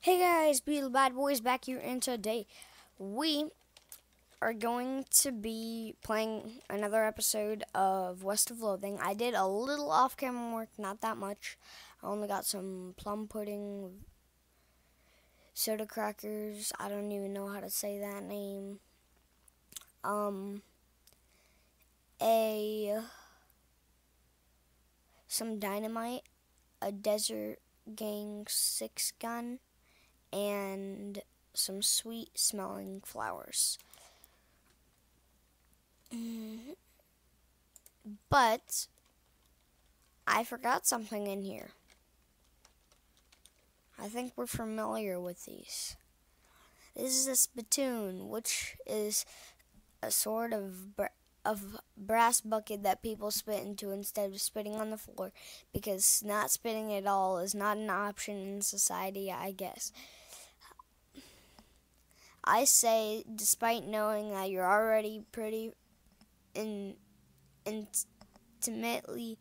Hey guys, Beetle Bad Boys back here, and today we are going to be playing another episode of West of Loathing. I did a little off-camera work, not that much. I only got some plum pudding, soda crackers. I don't even know how to say that name. A some dynamite, a Desert Gang 6 gun, and some sweet smelling flowers. But I forgot something in here. I think we're familiar with these. This is a spittoon, which is a sort of brass bucket that people spit into instead of spitting on the floor, because not spitting at all is not an option in society, I guess. I say, despite knowing that you're already pretty intimately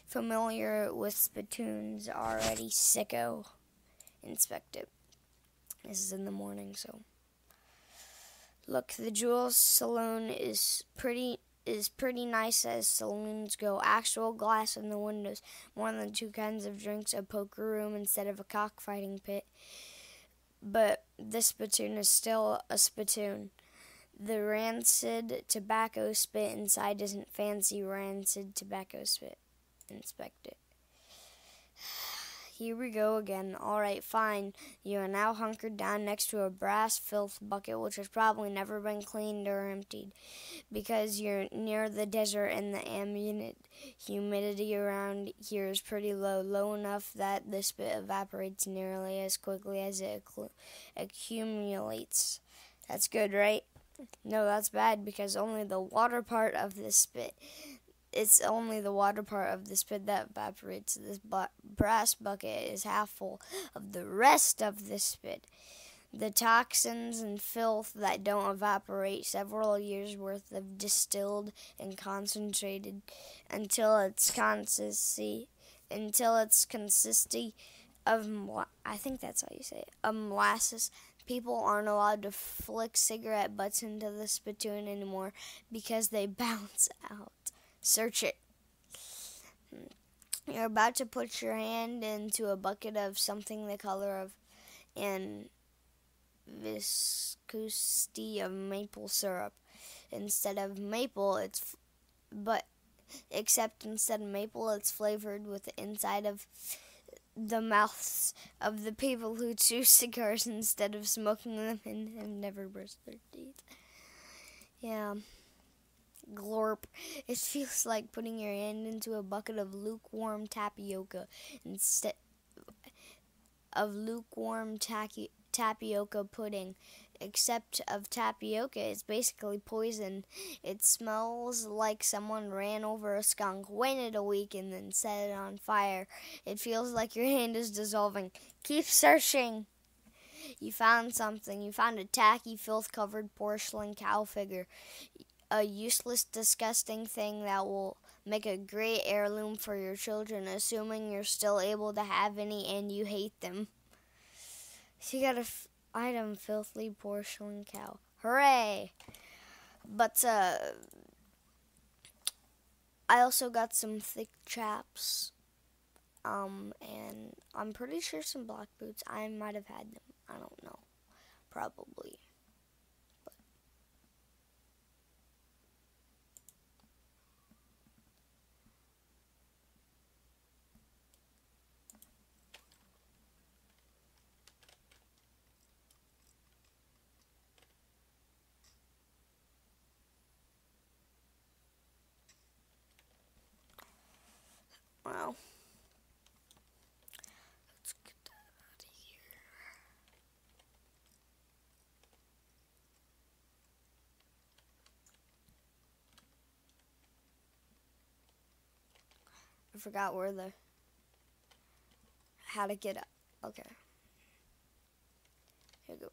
familiar with spittoons already, sicko, inspect it. This is in the morning, so. Look, the Jewel's Saloon is pretty nice as saloons go. Actual glass in the windows, more than 2 kinds of drinks, a poker room instead of a cockfighting pit. But this spittoon is still a spittoon. The rancid tobacco spit inside isn't fancy rancid tobacco spit. Inspect it. Here we go again. Alright, fine. You are now hunkered down next to a brass filth bucket, which has probably never been cleaned or emptied, because you're near the desert and the ambient humidity around here is pretty low. Low enough that the spit evaporates nearly as quickly as it accumulates. That's good, right? No, that's bad, because only the water part of the spit. It's only the water part of the spit that evaporates. This brass bucket is half full of the rest of the spit. The toxins and filth that don't evaporate, several years' worth of distilled and concentrated until its consistency of, I think that's how you say it, of molasses. People aren't allowed to flick cigarette butts into the spittoon anymore because they bounce out. Search it. You're about to put your hand into a bucket of something the color of an viscosity of maple syrup. Instead of maple, except instead of maple, it's flavored with the inside of the mouths of the people who chew cigars instead of smoking them and have never brushed their teeth. Yeah. Glorp. It feels like putting your hand into a bucket of lukewarm tapioca instead of lukewarm tapioca pudding. Except of tapioca, it's basically poison. It smells like someone ran over a skunk, waited a week, and then set it on fire. It feels like your hand is dissolving. Keep searching. You found something. You found a tacky, filth-covered porcelain cow figure. A useless, disgusting thing that will make a great heirloom for your children, assuming you're still able to have any and you hate them. So you got an item, filthy porcelain cow. Hooray! But, I also got some thick chaps, and I'm pretty sure some black boots. I might have had them. I don't know. Probably. Wow. Let's get that out of here. I forgot how to get up. Okay. Here we go.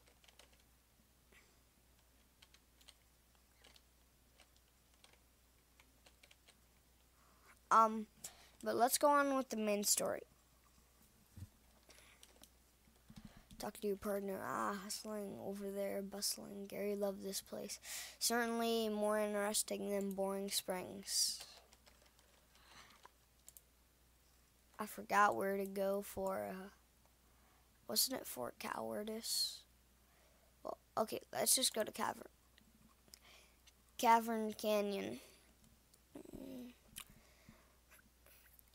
But let's go on with the main story. Talk to your partner. Hustling over there, bustling. Gary loved this place. Certainly more interesting than Boring Springs. I forgot where to go for, wasn't it Fort Cowardice? Well, okay, let's just go to Cavern Canyon.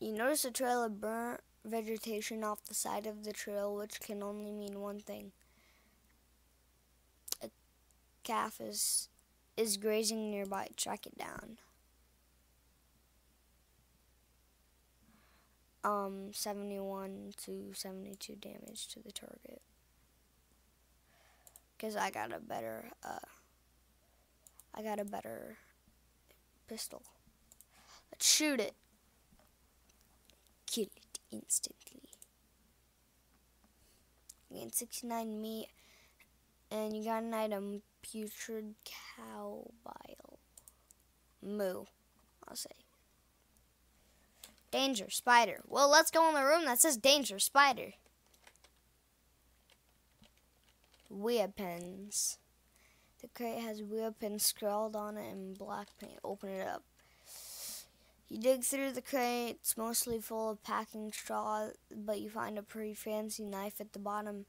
You notice a trail of burnt vegetation off the side of the trail, which can only mean one thing. A calf is grazing nearby. Track it down. 71 to 72 damage to the target. Because I got a better pistol. Let's shoot it. Kill it instantly. You gain 69 meat, and you got an item, putrid cow bile. Moo, I'll say. Danger, spider. Well, let's go in the room that says danger, spider. Weapons. The crate has weapons scrawled on it in black paint. Open it up. You dig through the crate. It's mostly full of packing straw, but you find a pretty fancy knife at the bottom.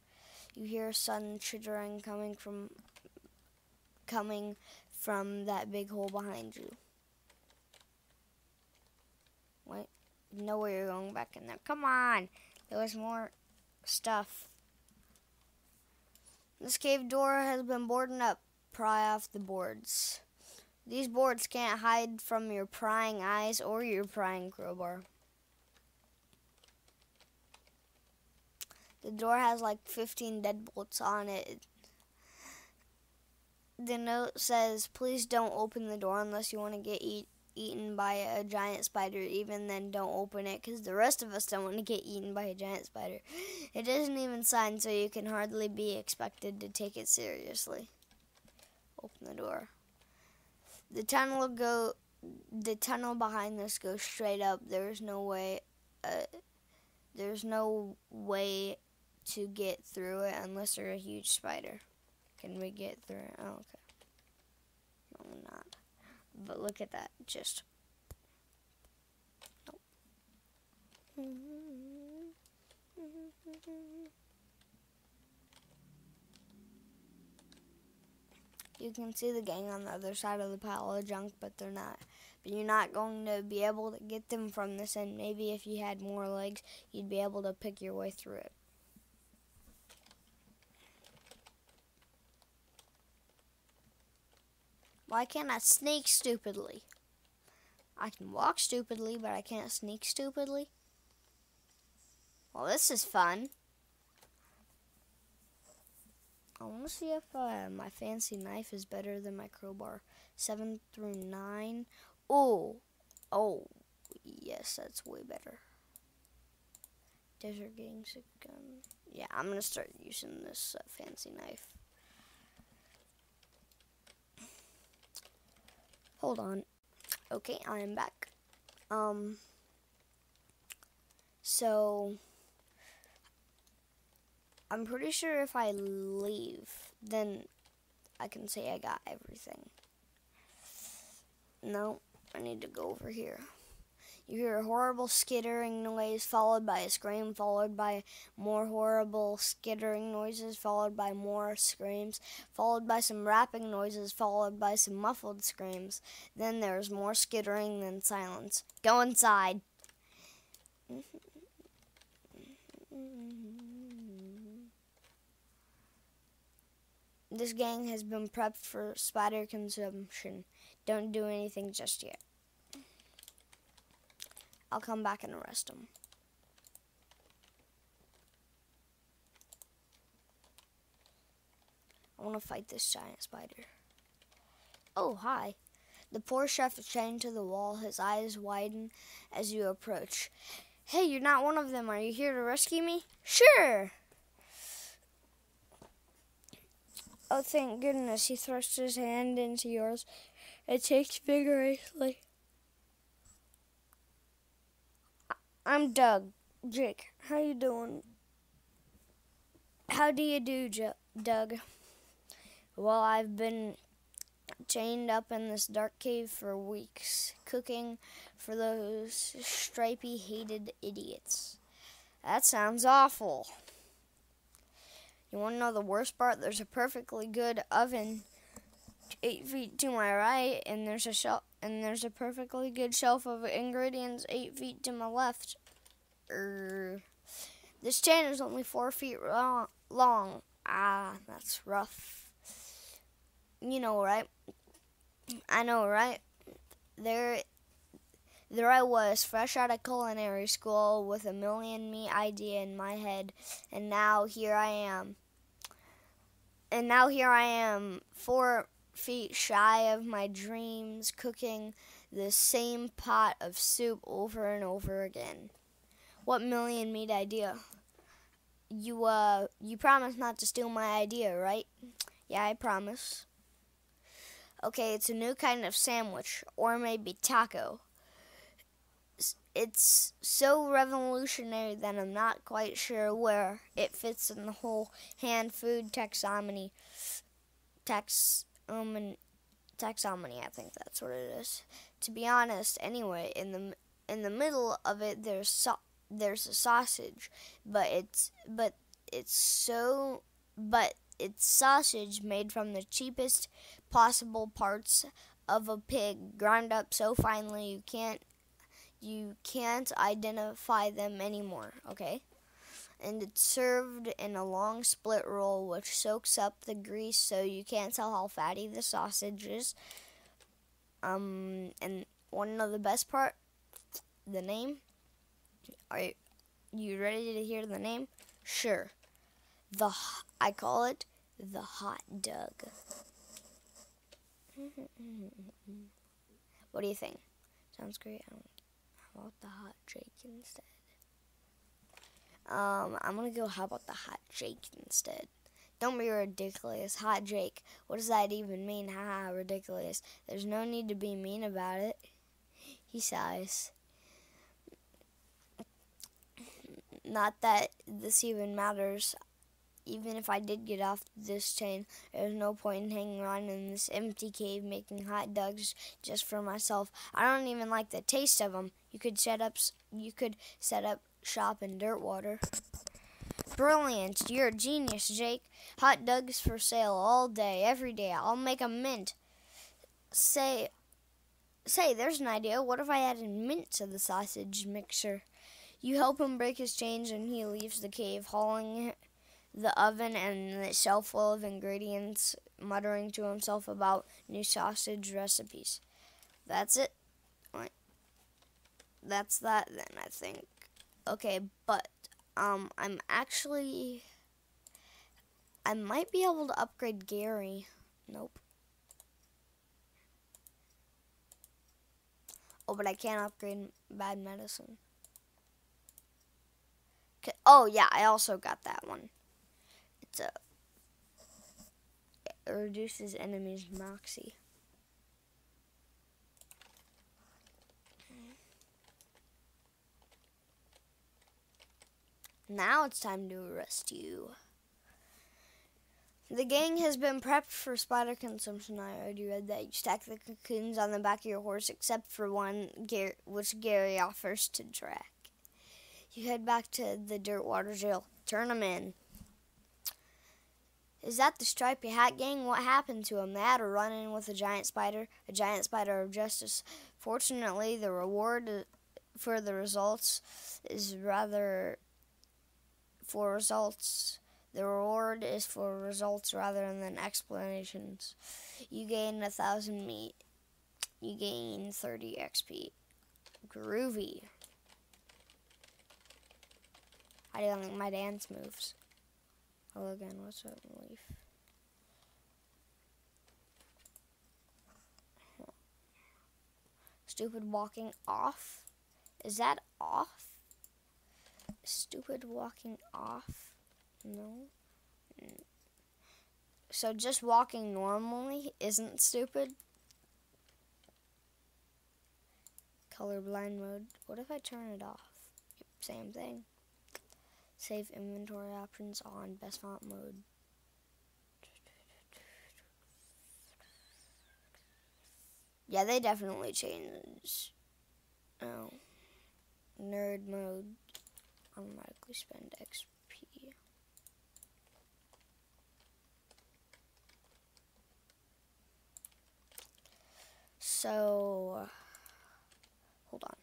You hear a sudden chittering coming from that big hole behind you. Wait, you know where you're going back in there. Come on! There was more stuff. This cave door has been boarded up. Pry off the boards. These boards can't hide from your prying eyes or your prying crowbar. The door has like 15 deadbolts on it. The note says, please don't open the door unless you want to get eaten by a giant spider. Even then, don't open it, because the rest of us don't want to get eaten by a giant spider. It isn't even signed, so you can hardly be expected to take it seriously. Open the door. The tunnel behind this goes straight up. There's no way to get through it unless you're a huge spider. Can we get through it? Oh, okay. No, we're not. But look at that. Just. Nope. You can see the gang on the other side of the pile of junk, but they're not. But you're not going to be able to get them from this end. Maybe if you had more legs, you'd be able to pick your way through it. Why can't I sneak stupidly? I can walk stupidly, but I can't sneak stupidly. Well, this is fun. I want to see if my fancy knife is better than my crowbar. 7 through 9. Oh, yes, that's way better. Desert Gang's a gun. Yeah, I'm going to start using this fancy knife. Hold on. Okay, I am back. So I'm pretty sure if I leave, then I can say I got everything. No, I need to go over here. You hear a horrible skittering noise, followed by a scream, followed by more horrible skittering noises, followed by more screams, followed by some rapping noises, followed by some muffled screams. Then there's more skittering, then silence. Go inside. This gang has been prepped for spider consumption. Don't do anything just yet. I'll come back and arrest them. I want to fight this giant spider. Oh, hi. The poor chef is chained to the wall. His eyes widen as you approach. Hey, you're not one of them. Are you here to rescue me? Sure. Oh, thank goodness. He thrusts his hand into yours. It takes vigorously. I'm Doug. Jake, how you doing? How do you do, Doug? Well, I've been chained up in this dark cave for weeks, cooking for those stripy hated idiots. That sounds awful. You want to know the worst part? There's a perfectly good oven 8 feet to my right, and there's a perfectly good shelf of ingredients 8 feet to my left. This chain is only 4 feet long. Ah, that's rough. You know, right? I know, right? There I was, fresh out of culinary school with a million meat idea in my head, and now here I am. 4 feet shy of my dreams, cooking the same pot of soup over and over again. What million meat idea? You promise not to steal my idea, right? Yeah, I promise. Okay, it's a new kind of sandwich, or maybe taco. It's so revolutionary that I'm not quite sure where it fits in the whole hand food taxonomy. Taxonomy, I think that's what it is. To be honest, anyway, in the middle of it, there's a sausage, but it's sausage made from the cheapest possible parts of a pig, ground up so finely you can't identify them anymore, okay? And it's served in a long split roll which soaks up the grease so you can't tell how fatty the sausage is. And want to know the best part? The name? Are you ready to hear the name? Sure. I call it the Hot Doug. What do you think? Sounds great. How about the Hot Jake instead? I'm gonna go, how about the Hot Jake instead? Don't be ridiculous. Hot Jake. What does that even mean? Haha, ridiculous. There's no need to be mean about it. He sighs. Not that this even matters. Even if I did get off this chain, there's no point in hanging around in this empty cave making hot dogs just for myself. I don't even like the taste of them. You could set up shop in Dirtwater. Brilliant. You're a genius, Jake. Hot dogs for sale all day, every day. I'll make a mint. Say, there's an idea. What if I added mint to the sausage mixture? You help him break his chains and he leaves the cave, hauling the oven and the shelf full of ingredients, muttering to himself about new sausage recipes. That's it. That's that then, I think. Okay, but I might be able to upgrade Gary. Nope. Oh, but I can't upgrade bad medicine. Okay. Oh yeah, I also got that one. It reduces enemies' moxie. Now it's time to arrest you. The gang has been prepped for spider consumption. I already read that. You stack the cocoons on the back of your horse, except for one, which Gary offers to track. You head back to the Dirtwater jail. Turn them in. Is that the Stripy Hat Gang? What happened to them? They had a run-in with a giant spider of justice. Fortunately, the reward for the results is rather for results. The reward is for results rather than explanations. You gain 1,000 meat. You gain 30 XP. Groovy. How do you like my dance moves? Hello again, what's up, Leaf? Stupid walking off? Is that off? Stupid walking off? No. So just walking normally isn't stupid? Colorblind mode. What if I turn it off? Same thing. Save inventory options on. Best font mode. Yeah, they definitely changed. Oh. Nerd mode. Automatically spend XP. So, hold on.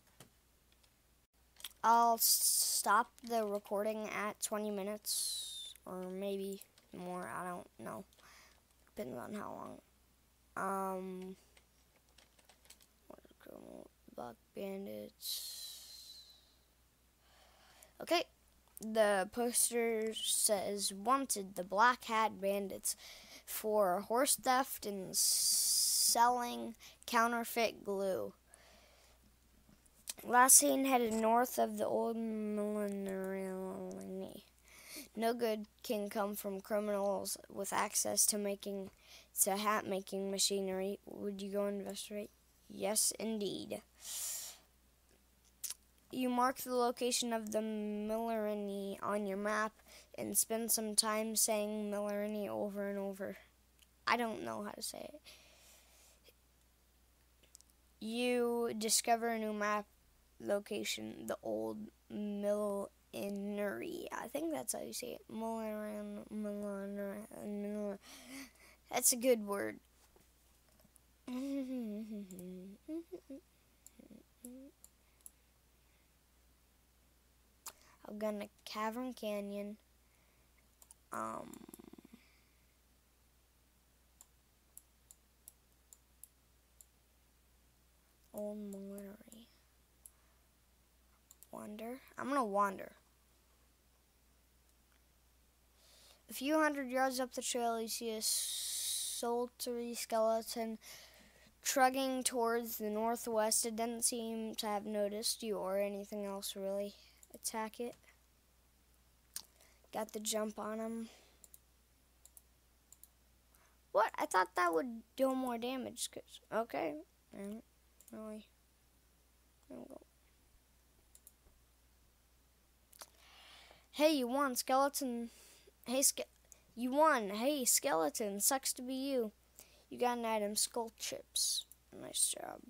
I'll stop the recording at 20 minutes, or maybe more, I don't know. Depends on how long. Black bandits. Okay, the poster says, wanted, the Black Hat Bandits for horse theft and selling counterfeit glue. Last seen headed north of the old millennium. No good can come from criminals with access to hat making machinery. Would you go investigate? Yes, indeed. You mark the location of the Millerini on your map and spend some time saying Millerini over and over. I don't know how to say it. You discover a new map location, the old Millenery. I think that's how you say it. Millenery. That's a good word. I've gone to Cavern Canyon. Old Millenery. Wander. I'm gonna wander. A few hundred yards up the trail, you see a solitary skeleton trudging towards the northwest. It doesn't seem to have noticed you or anything else really. Attack it. Got the jump on him. What? I thought that would do more damage. Okay. Really. There we go. Hey, you won, skeleton. Hey, you won. Hey, skeleton. Sucks to be you. You got an item, skull chips. Nice job.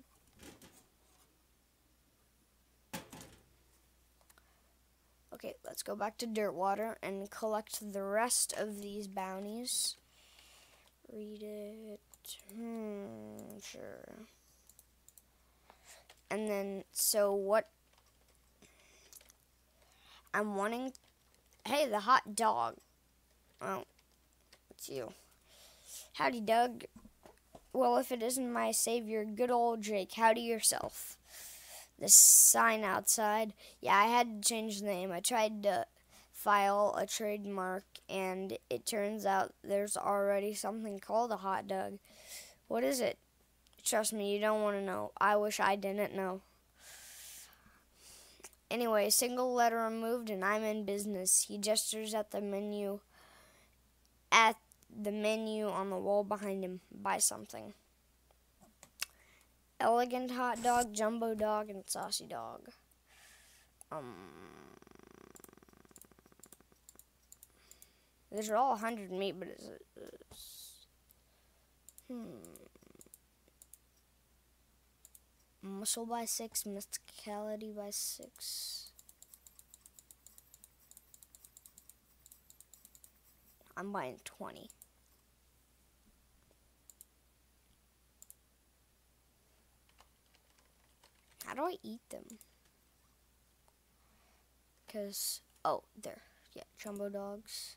Okay, let's go back to Dirtwater and collect the rest of these bounties. Read it. Sure. And then, so what I'm wanting... Hey, the hot dog. Oh, it's you. Howdy, Doug. Well, if it isn't my savior, good old Jake, howdy yourself. The sign outside. Yeah, I had to change the name. I tried to file a trademark, and it turns out there's already something called a hot dog. What is it? Trust me, you don't want to know. I wish I didn't know. Anyway, single letter removed, and I'm in business. He gestures at the menu on the wall behind him. Buy something. Elegant hot dog, jumbo dog, and saucy dog. These are all 100 meat, but is it... Muscle by 6, mysticality by 6. I'm buying 20. How do I eat them? Because, oh, there. Yeah, jumbo dogs.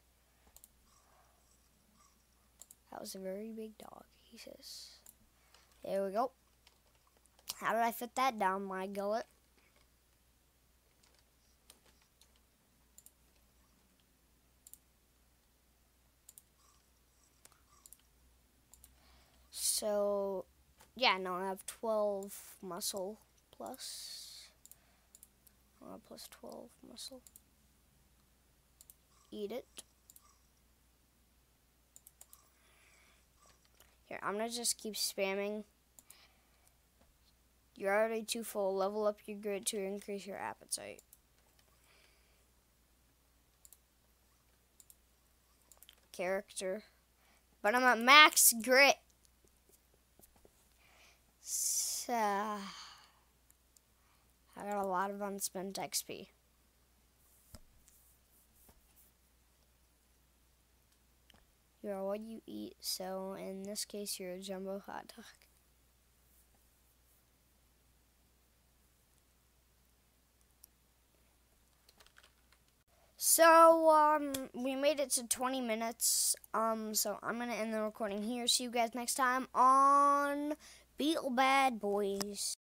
That was a very big dog, he says. There we go. How did I fit that down my gullet? So, yeah, now I have 12 muscle plus. Plus 12 muscle. Eat it. Here, I'm gonna just keep spamming. You're already too full. Level up your grit to increase your appetite. character. But I'm at max grit. So, I got a lot of unspent XP. You're what you eat, so in this case, you're a jumbo hot dog. So, we made it to 20 minutes. So I'm gonna end the recording here. See you guys next time on Beetle Bad Boys.